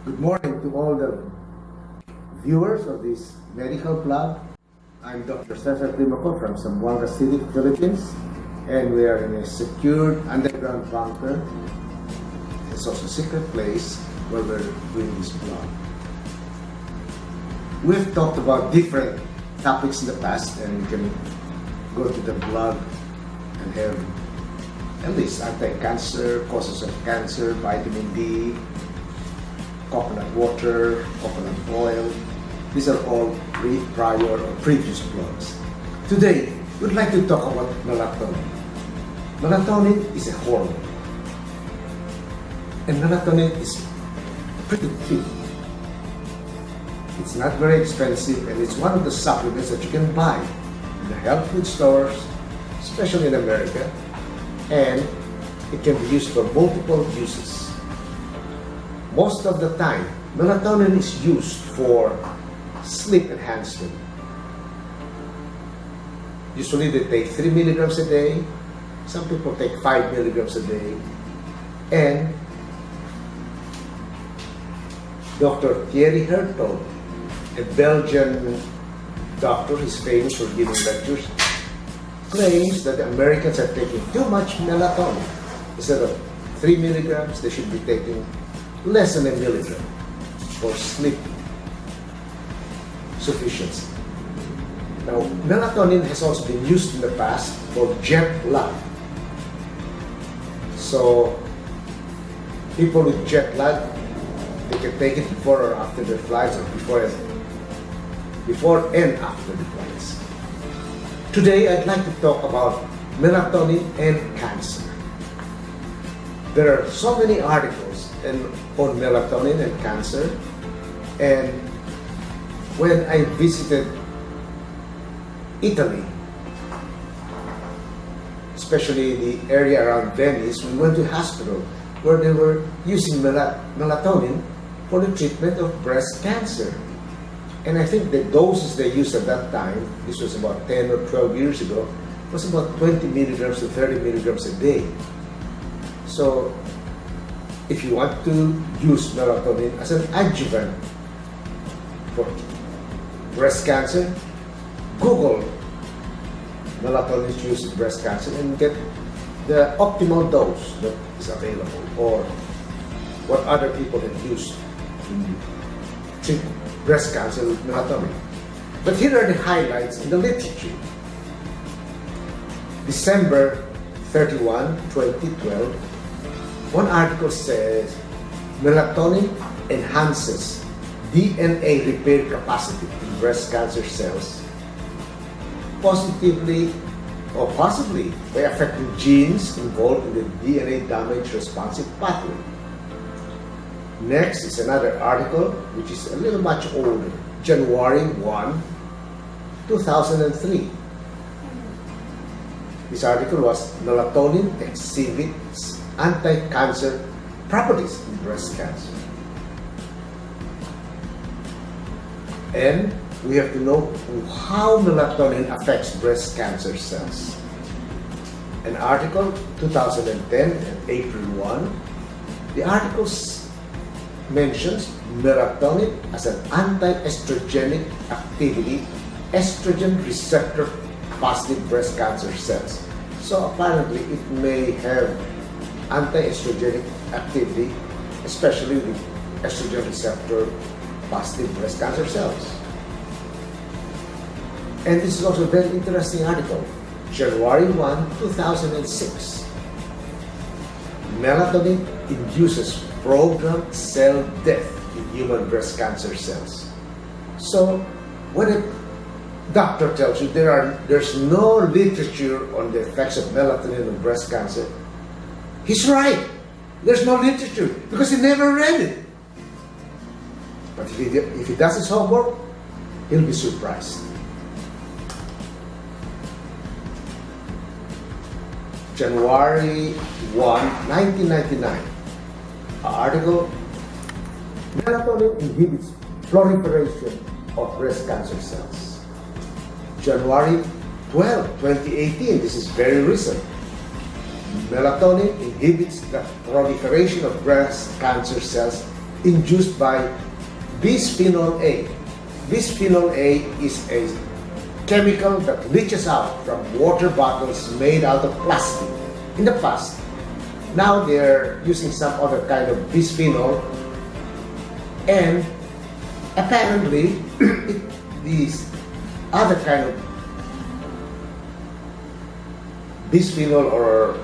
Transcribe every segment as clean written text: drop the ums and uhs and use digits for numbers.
Good morning to all the viewers of this medical blog. I'm Dr. Cesar Climaco from Zamboanga City, Philippines, and we are in a secured underground bunker. It's also a secret place where we're doing this blog. We've talked about different topics in the past, and you can go to the blog and have at least anti-cancer, causes of cancer, vitamin D, coconut water, coconut oil. These are all prior or previous blogs. Today, we'd like to talk about melatonin. Melatonin is a hormone. And melatonin is pretty cheap. It's not very expensive, and it's one of the supplements that you can buy in the health food stores, especially in America, and it can be used for multiple uses. Most of the time, melatonin is used for sleep enhancement. Usually they take 3 milligrams a day. Some people take 5 milligrams a day. And Dr. Thierry Hertel, a Belgian doctor, he's famous for giving lectures, claims that the Americans are taking too much melatonin. Instead of 3 milligrams, they should be taking less than 1 milligram for sleep sufficiency. Now, melatonin has also been used in the past for jet lag. So, people with jet lag, they can take it before or after their flights, or before and after the flights. Today, I'd like to talk about melatonin and cancer. There are so many articles on melatonin and cancer, and when I visited Italy, especially the area around Venice, we went to a hospital where they were using melatonin for the treatment of breast cancer. And I think the doses they used at that time, this was about 10 or 12 years ago, was about 20 milligrams to 30 milligrams a day. So, if you want to use melatonin as an adjuvant for breast cancer, Google melatonin used in breast cancer and get the optimal dose that is available, or what other people have used to treat breast cancer with melatonin. But here are the highlights in the literature. December 31, 2012, one article says melatonin enhances DNA repair capacity in breast cancer cells, positively or possibly by affecting genes involved in the DNA damage responsive pathway. Next is another article which is a little much older, January 1, 2003. This article was melatonin exhibits anti-cancer properties in breast cancer. And we have to know how melatonin affects breast cancer cells. An article, 2010, April 1, the article mentions melatonin as an anti-estrogenic activity, estrogen receptor positive breast cancer cells. So apparently it may have anti-estrogenic activity, especially with estrogen receptor positive breast cancer cells. And this is also a very interesting article, January 1, 2006. Melatonin induces programmed cell death in human breast cancer cells. So when a doctor tells you there's no literature on the effects of melatonin on breast cancer, he's right. There's no literature because he never read it. But if he does his homework, he'll be surprised. January 1, 1999, an article, melatonin inhibits proliferation of breast cancer cells. January 12, 2018, this is very recent, melatonin inhibits the proliferation of breast cancer cells induced by bisphenol A. Bisphenol A is a chemical that leaches out from water bottles made out of plastic in the past. Now they're using some other kind of bisphenol, and apparently these other kind of bisphenol or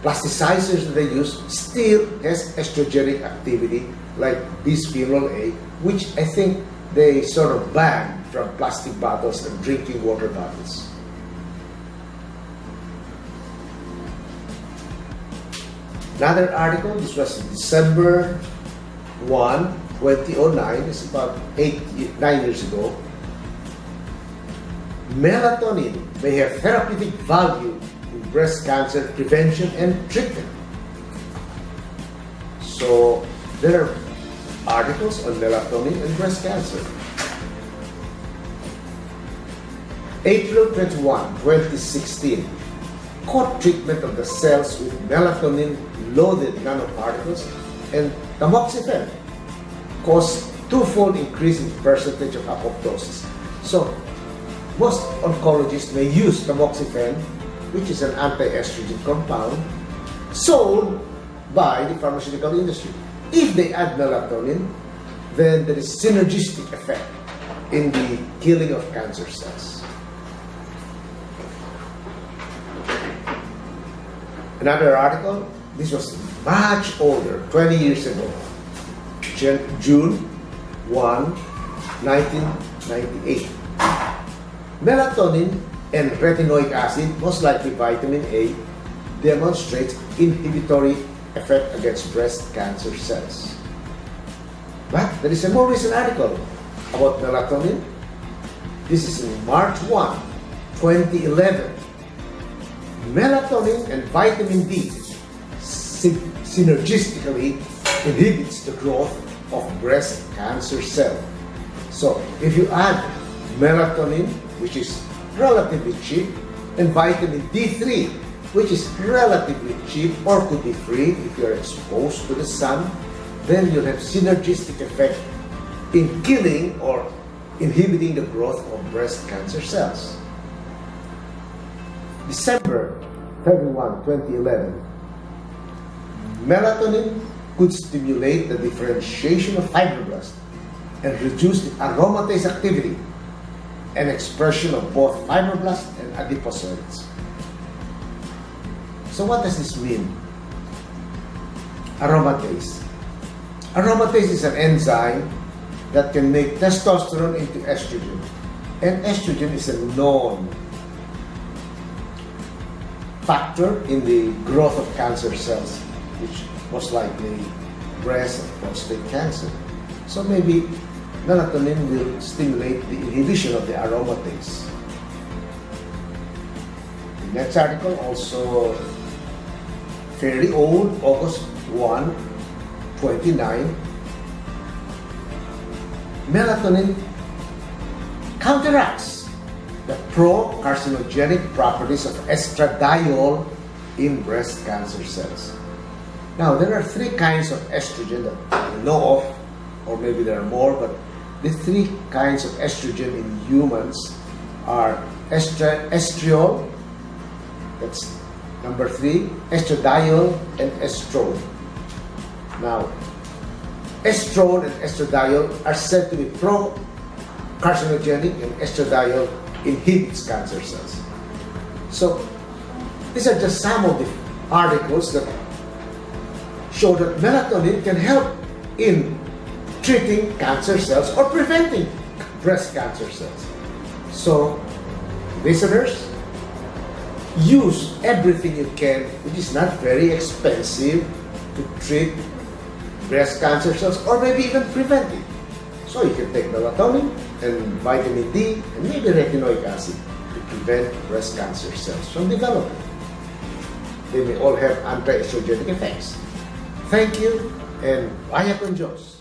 plasticizers that they use still has estrogenic activity like bisphenol A, which I think they sort of banned from plastic bottles and drinking water bottles. Another article, this was December 1, 2009, it's about 9 years ago. Melatonin may have therapeutic value in breast cancer prevention and treatment. So there are articles on melatonin and breast cancer. April 21, 2016, co-treatment of the cells with melatonin-loaded nanoparticles and tamoxifen caused twofold increase in percentage of apoptosis. So most oncologists may use tamoxifen, which is an anti-estrogen compound, sold by the pharmaceutical industry. If they add melatonin, then there is synergistic effect in the killing of cancer cells. Another article, this was much older, 20 years ago, June 1, 1998. Melatonin and retinoic acid, most likely vitamin A, demonstrates inhibitory effect against breast cancer cells. But there is a more recent article about melatonin. This is in March 1, 2011. Melatonin and vitamin D synergistically inhibits the growth of breast cancer cells. So if you add melatonin, which is relatively cheap, and vitamin D3, which is relatively cheap or could be free if you're exposed to the sun, then you'll have synergistic effect in killing or inhibiting the growth of breast cancer cells. December 31, 2011, melatonin could stimulate the differentiation of fibroblasts and reduce the aromatase activity and expression of both fibroblasts and adipocytes. So what does this mean? Aromatase. Aromatase is an enzyme that can make testosterone into estrogen. And estrogen is a known factor in the growth of cancer cells, which most likely breast and prostate cancer. So maybe melatonin will stimulate the inhibition of the aromatase. The next article, also fairly old, August 1, 29. Melatonin counteracts the pro-carcinogenic properties of estradiol in breast cancer cells. Now, there are three kinds of estrogen that we know of, or maybe there are more, but the three kinds of estrogen in humans are estriol, that's number 3, estradiol, and estrone. Now, estrone and estradiol are said to be pro-carcinogenic, and estradiol inhibits cancer cells. So, these are just some of the articles that show that melatonin can help in treating cancer cells or preventing breast cancer cells. So, listeners, use everything you can, which is not very expensive, to treat breast cancer cells or maybe even prevent it. So you can take melatonin and vitamin D and maybe retinoic acid to prevent breast cancer cells from developing. They may all have anti-estrogenic effects. Thank you, and vaya con Diyos.